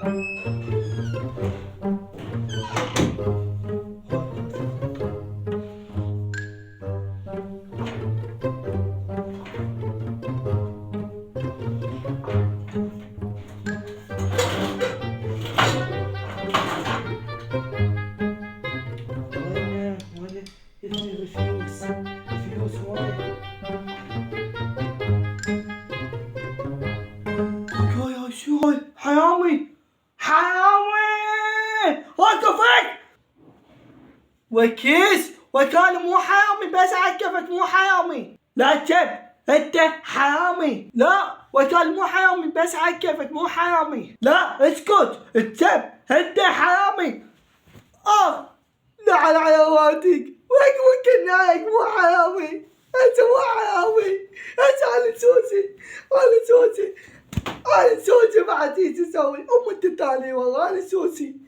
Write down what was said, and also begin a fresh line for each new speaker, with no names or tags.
وين الفلوس؟ الفلوس وين؟ يا شو هاي؟ حرامي! حرامي! وقفك! وكيس وكان مو حرامي، بس عكفك مو حرامي. لا تب، انت حرامي. لا وكان مو حرامي، بس عكفك مو حرامي. لا اسكت، التب انت حرامي. لعن على والديك، وك النايك مو حرامي. انت مو حرامي، انت على سوسي، على سوسي، على سوسي. ما عاد تسوي ام انت الثاني والله على سوسي.